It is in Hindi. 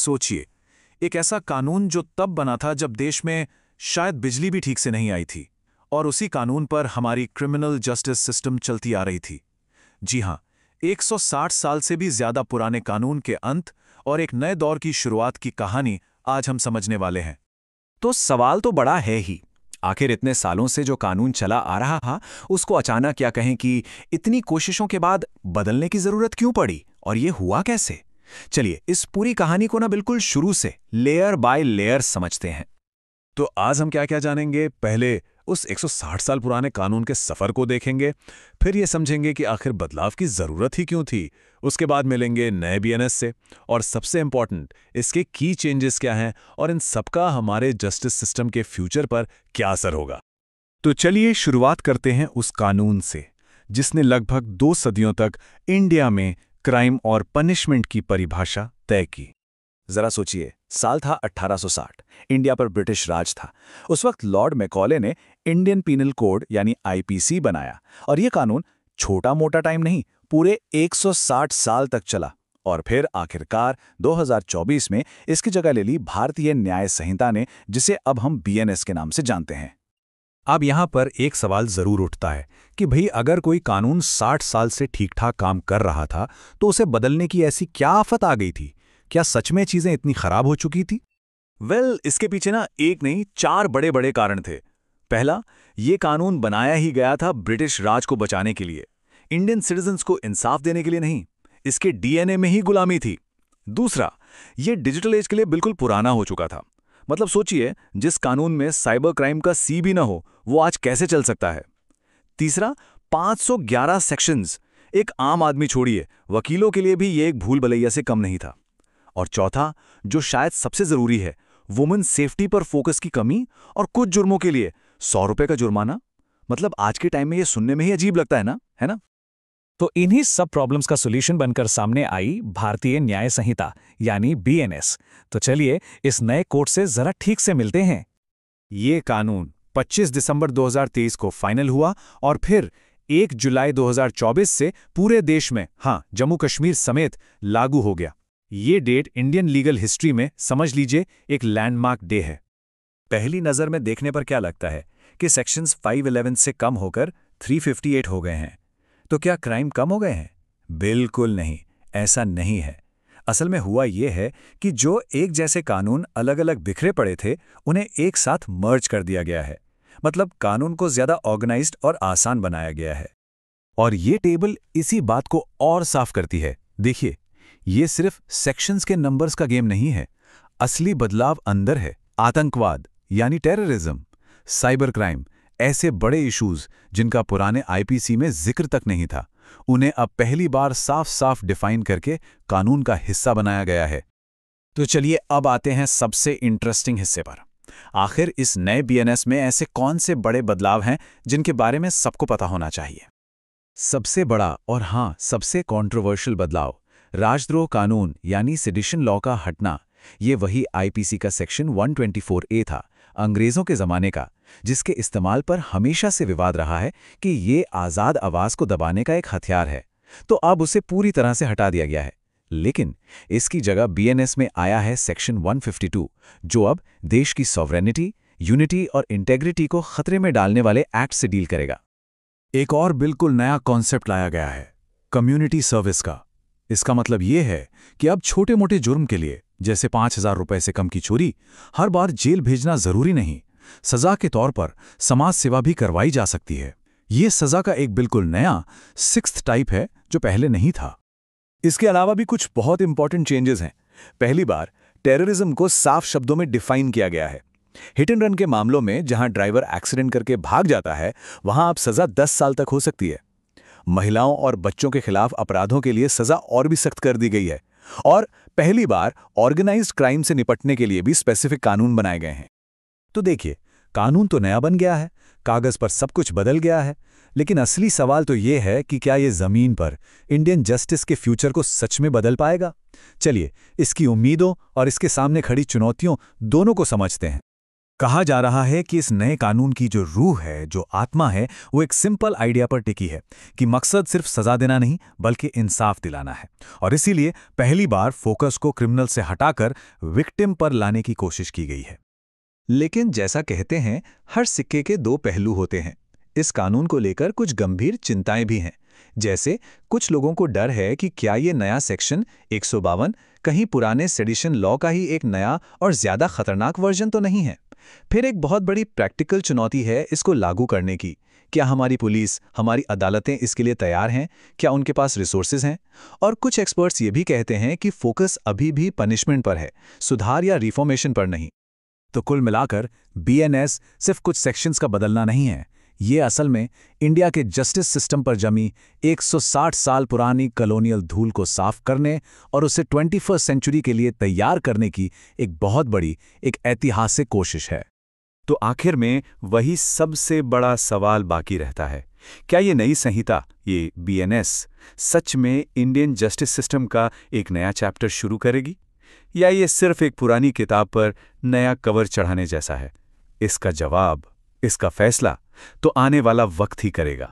सोचिए, एक ऐसा कानून जो तब बना था जब देश में शायद बिजली भी ठीक से नहीं आई थी, और उसी कानून पर हमारी क्रिमिनल जस्टिस सिस्टम चलती आ रही थी। जी हां, 160 साल से भी ज्यादा पुराने कानून के अंत और एक नए दौर की शुरुआत की कहानी आज हम समझने वाले हैं। तो सवाल तो बड़ा है ही। आखिर इतने सालों से जो कानून चला आ रहा था, उसको अचानक क्या कहें कि इतनी कोशिशों के बाद बदलने की जरूरत क्यों पड़ी, और ये हुआ कैसे? चलिए इस पूरी कहानी को ना बिल्कुल शुरू से लेयर बाय लेयर समझते हैं। तो आज हम क्या क्या जानेंगे? पहले उस 160 साल पुराने कानून के सफर को देखेंगे, फिर ये समझेंगे कि आखिर बदलाव की जरूरत ही क्यों थी। उसके बाद मिलेंगे नए बीएनएस से, और सबसे इंपॉर्टेंट इसके की चेंजेस क्या हैं और इन सबका हमारे जस्टिस सिस्टम के फ्यूचर पर क्या असर होगा। तो चलिए शुरुआत करते हैं उस कानून से जिसने लगभग 2 सदियों तक इंडिया में क्राइम और पनिशमेंट की परिभाषा तय की। जरा सोचिए, साल था 1860, इंडिया पर ब्रिटिश राज था। उस वक्त लॉर्ड मैकॉले ने इंडियन पीनल कोड यानी आईपीसी बनाया, और यह कानून छोटा मोटा टाइम नहीं, पूरे 160 साल तक चला। और फिर आखिरकार 2024 में इसकी जगह ले ली भारतीय न्याय संहिता ने, जिसे अब हम बीएनएस के नाम से जानते हैं। अब यहाँ पर एक सवाल जरूर उठता है कि भाई अगर कोई कानून 60 साल से ठीक ठाक काम कर रहा था तो उसे बदलने की ऐसी क्या आफत आ गई थी? क्या सच में चीजें इतनी खराब हो चुकी थी? इसके पीछे ना एक नहीं 4 बड़े बड़े कारण थे। पहला, ये कानून बनाया ही गया था ब्रिटिश राज को बचाने के लिए, इंडियन सिटीजन्स को इंसाफ देने के लिए नहीं। इसके डीएनए में ही गुलामी थी। दूसरा, ये डिजिटल एज के लिए बिल्कुल पुराना हो चुका था। मतलब सोचिए, जिस कानून में साइबर क्राइम का सी भी ना हो, वो आज कैसे चल सकता है। तीसरा, 511 सेक्शंस, एक आम आदमी छोड़िए, वकीलों के लिए भी ये एक भूल भलैया से कम नहीं था। और चौथा, जो शायद सबसे जरूरी है, वुमेन सेफ्टी पर फोकस की कमी और कुछ जुर्मों के लिए 100 रुपए का जुर्माना। मतलब आज के टाइम में ये सुनने में ही अजीब लगता है ना? तो इन्हीं सब प्रॉब्लम्स का सॉल्यूशन बनकर सामने आई भारतीय न्याय संहिता यानी बीएनएस। तो चलिए इस नए कोड से जरा ठीक से मिलते हैं। ये कानून 25 दिसंबर 2023 को फाइनल हुआ और फिर 1 जुलाई 2024 से पूरे देश में, हाँ, जम्मू कश्मीर समेत लागू हो गया। ये डेट इंडियन लीगल हिस्ट्री में समझ लीजिए एक लैंडमार्क डे है। पहली नज़र में देखने पर क्या लगता है कि सेक्शंस 511 से कम होकर 358 हो गए हैं। तो क्या क्राइम कम हो गए हैं? बिल्कुल नहीं, ऐसा नहीं है। असल में हुआ यह है कि जो एक जैसे कानून अलग अलग बिखरे पड़े थे, उन्हें एक साथ मर्ज कर दिया गया है। मतलब कानून को ज्यादा ऑर्गेनाइज्ड और आसान बनाया गया है। और ये टेबल इसी बात को और साफ करती है। देखिए, ये सिर्फ सेक्शंस के नंबर्स का गेम नहीं है, असली बदलाव अंदर है। आतंकवाद यानी टेररिज्म, साइबर क्राइम, ऐसे बड़े इश्यूज जिनका पुराने आईपीसी में जिक्र तक नहीं था, उन्हें अब पहली बार साफ साफ डिफाइन करके कानून का हिस्सा बनाया गया है। तो चलिए अब आते हैं सबसे इंटरेस्टिंग हिस्से पर। आखिर इस नए बीएनएस में ऐसे कौन से बड़े बदलाव हैं जिनके बारे में सबको पता होना चाहिए? सबसे बड़ा और हाँ सबसे कंट्रोवर्शियल बदलाव, राजद्रोह कानून यानी सेडिशन लॉ का हटना। ये वही आईपीसी का सेक्शन 124A था, अंग्रेजों के जमाने का, जिसके इस्तेमाल पर हमेशा से विवाद रहा है कि ये आज़ाद आवाज़ को दबाने का एक हथियार है। तो अब उसे पूरी तरह से हटा दिया गया है। लेकिन इसकी जगह बीएनएस में आया है सेक्शन 152, जो अब देश की सॉवरेनिटी, यूनिटी और इंटेग्रिटी को खतरे में डालने वाले एक्ट से डील करेगा। एक और बिल्कुल नया कॉन्सेप्ट लाया गया है, कम्युनिटी सर्विस का। इसका मतलब ये है कि अब छोटे मोटे जुर्म के लिए, जैसे 5,000 रुपए से कम की चोरी, हर बार जेल भेजना जरूरी नहीं। सजा के तौर पर समाज सेवा भी करवाई जा सकती है। ये सजा का एक बिल्कुल नया 6th टाइप है जो पहले नहीं था। इसके अलावा भी कुछ बहुत इंपॉर्टेंट चेंजेस हैं। पहली बार टेररिज्म को साफ शब्दों में डिफाइन किया गया है। हिट एंड रन के मामलों में जहां ड्राइवर एक्सीडेंट करके भाग जाता है, वहां अब सजा 10 साल तक हो सकती है। महिलाओं और बच्चों के खिलाफ अपराधों के लिए सजा और भी सख्त कर दी गई है। और पहली बार ऑर्गेनाइज्ड क्राइम से निपटने के लिए भी स्पेसिफिक कानून बनाए गए हैं। तो देखिए, कानून तो नया बन गया है, कागज पर सब कुछ बदल गया है, लेकिन असली सवाल तो ये है कि क्या ये जमीन पर इंडियन जस्टिस के फ्यूचर को सच में बदल पाएगा? चलिए इसकी उम्मीदों और इसके सामने खड़ी चुनौतियों दोनों को समझते हैं। कहा जा रहा है कि इस नए कानून की जो रूह है, जो आत्मा है, वो एक सिंपल आइडिया पर टिकी है कि मकसद सिर्फ सजा देना नहीं बल्कि इंसाफ दिलाना है। और इसीलिए पहली बार फोकस को क्रिमिनल से हटाकर विक्टिम पर लाने की कोशिश की गई है। लेकिन जैसा कहते हैं, हर सिक्के के दो पहलू होते हैं। इस कानून को लेकर कुछ गंभीर चिंताएं भी हैं। जैसे कुछ लोगों को डर है कि क्या ये नया सेक्शन 152 कहीं पुराने सेडिशन लॉ का ही एक नया और ज्यादा खतरनाक वर्जन तो नहीं है। फिर एक बहुत बड़ी प्रैक्टिकल चुनौती है इसको लागू करने की। क्या हमारी पुलिस, हमारी अदालतें इसके लिए तैयार हैं? क्या उनके पास रिसोर्सेज हैं? और कुछ एक्सपर्ट्स ये भी कहते हैं कि फोकस अभी भी पनिशमेंट पर है, सुधार या रिफॉर्मेशन पर नहीं। तो कुल मिलाकर बीएनएस सिर्फ कुछ सेक्शंस का बदलना नहीं है, ये असल में इंडिया के जस्टिस सिस्टम पर जमी 160 साल पुरानी कॉलोनियल धूल को साफ करने और उसे 21वीं सेंचुरी के लिए तैयार करने की एक बहुत बड़ी, एक ऐतिहासिक कोशिश है। तो आखिर में वही सबसे बड़ा सवाल बाकी रहता है, क्या ये नई संहिता, ये बीएनएस, सच में इंडियन जस्टिस सिस्टम का एक नया चैप्टर शुरू करेगी, या ये सिर्फ एक पुरानी किताब पर नया कवर चढ़ाने जैसा है? इसका जवाब, इसका फैसला तो आने वाला वक्त ही करेगा।